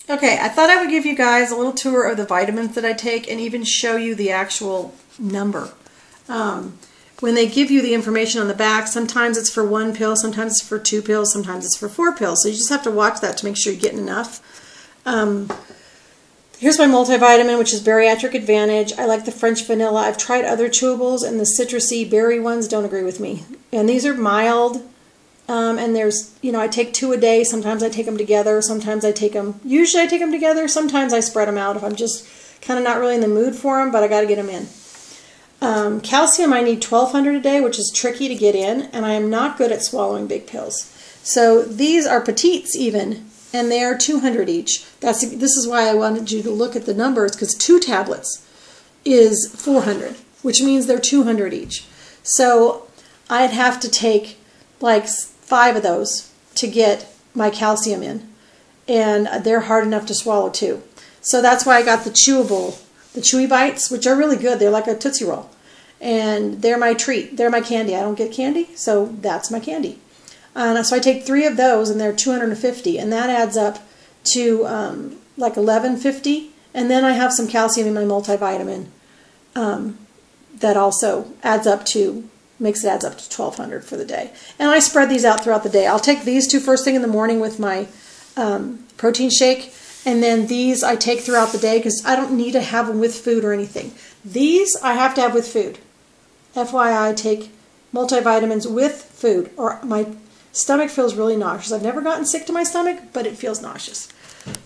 Okay, I thought I would give you guys a little tour of the vitamins that I take and even show you the actual number. When they give you the information on the back, sometimes it's for 1 pill, sometimes it's for 2 pills, sometimes it's for 4 pills. So you just have to watch that to make sure you're getting enough. Here's my multivitamin, which is Bariatric Advantage. I like the French vanilla. I've tried other chewables, and the citrusy berry ones don't agree with me. And these are mild. And there's, you know, I take 2 a day. Sometimes I take them together. Sometimes I take them, usually I take them together. Sometimes I spread them out if I'm just kind of not really in the mood for them, but I got to get them in. Calcium, I need 1,200 a day, which is tricky to get in, and I am not good at swallowing big pills. So these are petites even, and they are 200 each. This is why I wanted you to look at the numbers, because 2 tablets is 400, which means they're 200 each. So I'd have to take like 5 of those to get my calcium in, and they're hard enough to swallow too. So that's why I got the chewable, the Chewy Bites, which are really good. They're like a Tootsie Roll, and they're my treat. They're my candy. I don't get candy, so that's my candy. So I take 3 of those, and they're 250, and that adds up to like 1150. And then I have some calcium in my multivitamin that also adds up to, adds up to 1,200 for the day. And I spread these out throughout the day. I'll take these 2 first thing in the morning with my protein shake, and then these I take throughout the day because I don't need to have them with food or anything. These I have to have with food. FYI, I take multivitamins with food, or my stomach feels really nauseous. I've never gotten sick to my stomach, but it feels nauseous.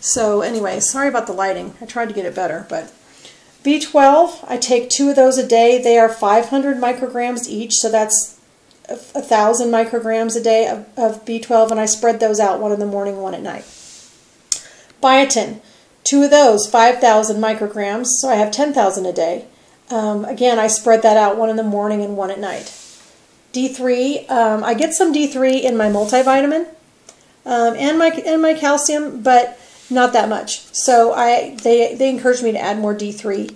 So anyway, sorry about the lighting. I tried to get it better, but B12, I take 2 of those a day. They are 500 micrograms each, so that's 1,000 micrograms a day of B12, and I spread those out, 1 in the morning, 1 at night. Biotin, 2 of those, 5,000 micrograms, so I have 10,000 a day. Again, I spread that out, 1 in the morning and 1 at night. D3, I get some D3 in my multivitamin and my calcium, but not that much. So they encouraged me to add more D3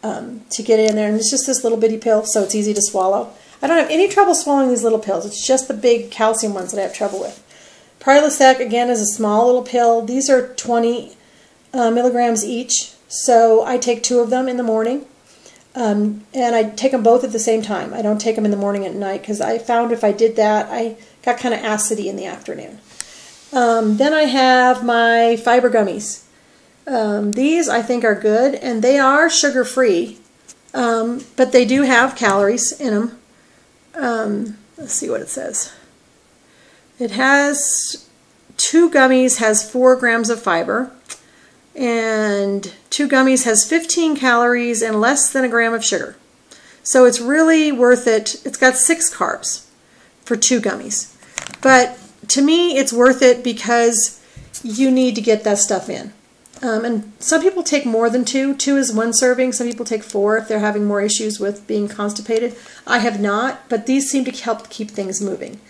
to get it in there, and it's just this little bitty pill, so it's easy to swallow. I don't have any trouble swallowing these little pills. It's just the big calcium ones that I have trouble with. Prilosec, again, is a small little pill. These are 20 milligrams each, so I take 2 of them in the morning. And I take them both at the same time. I don't take them in the morning and at night, because I found if I did that, I got kind of acidy in the afternoon. Then I have my fiber gummies. These I think are good, and they are sugar-free, but they do have calories in them. Let's see what it says. It has 2 gummies has 4 grams of fiber, and 2 gummies has 15 calories and less than a gram of sugar. So it's really worth it. It's got 6 carbs for 2 gummies. But to me, it's worth it because you need to get that stuff in. And some people take more than 2. 2 is 1 serving. Some people take 4 if they're having more issues with being constipated. I have not, but these seem to help keep things moving.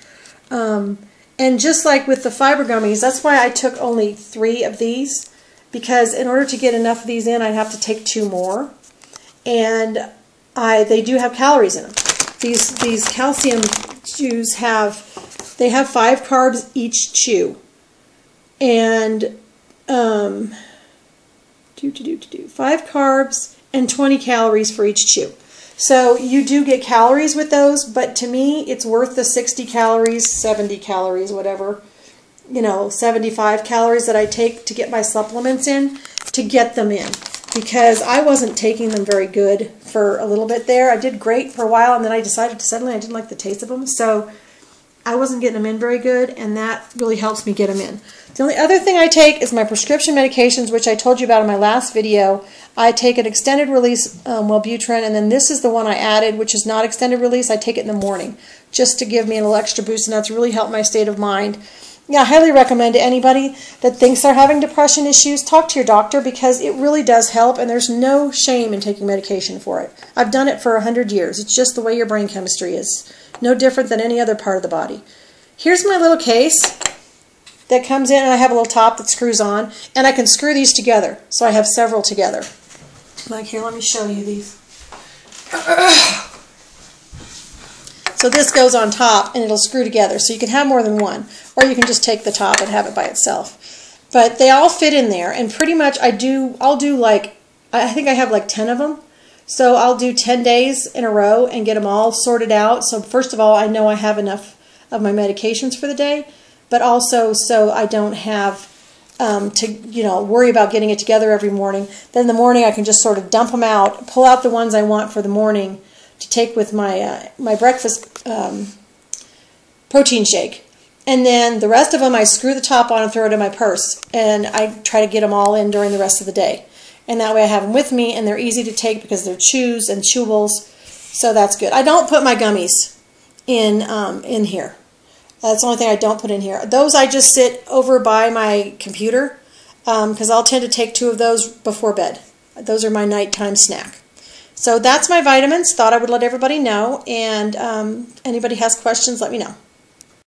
And just like with the fiber gummies, that's why I took only 3 of these, because in order to get enough of these in, I'd have to take 2 more. And they do have calories in them. These calcium chews have 5 carbs each chew. And 5 carbs and 20 calories for each chew. So you do get calories with those, but to me, it's worth the 60 calories, 70 calories, whatever, 75 calories that I take to get my supplements in, to get them in. Because I wasn't taking them very good for a little bit there. I did great for a while, and then I decided suddenly I didn't like the taste of them. So I wasn't getting them in very good, and that really helps me get them in. The only other thing I take is my prescription medications, which I told you about in my last video. I take an extended release Wellbutrin, and then this is the one I added, which is not extended release. I take it in the morning just to give me a little extra boost, and that's really helped my state of mind. Yeah, I highly recommend to anybody that thinks they're having depression issues, talk to your doctor, because it really does help, and there's no shame in taking medication for it. I've done it for 100 years. It's just the way your brain chemistry is. No different than any other part of the body. Here's my little case that comes in, and I have a little top that screws on, and I can screw these together, so I have several together. Like here, let me show you these. So this goes on top, and it'll screw together, so you can have more than one, or you can just take the top and have it by itself. But they all fit in there, and pretty much I'll do like, I think I have like 10 of them. So I'll do 10 days in a row and get them all sorted out. So first of all, I know I have enough of my medications for the day, but also so I don't have to worry about getting it together every morning. Then in the morning I can just sort of dump them out, pull out the ones I want for the morning to take with my my breakfast protein shake. And then the rest of them I screw the top on and throw it in my purse. And I try to get them all in during the rest of the day. And that way I have them with me, and they're easy to take because they're chews and chewables. So that's good. I don't put my gummies in here. That's the only thing I don't put in here. Those I just sit over by my computer because I'll tend to take 2 of those before bed. Those are my nighttime snack. So that's my vitamins. Thought I would let everybody know. And anybody has questions, let me know.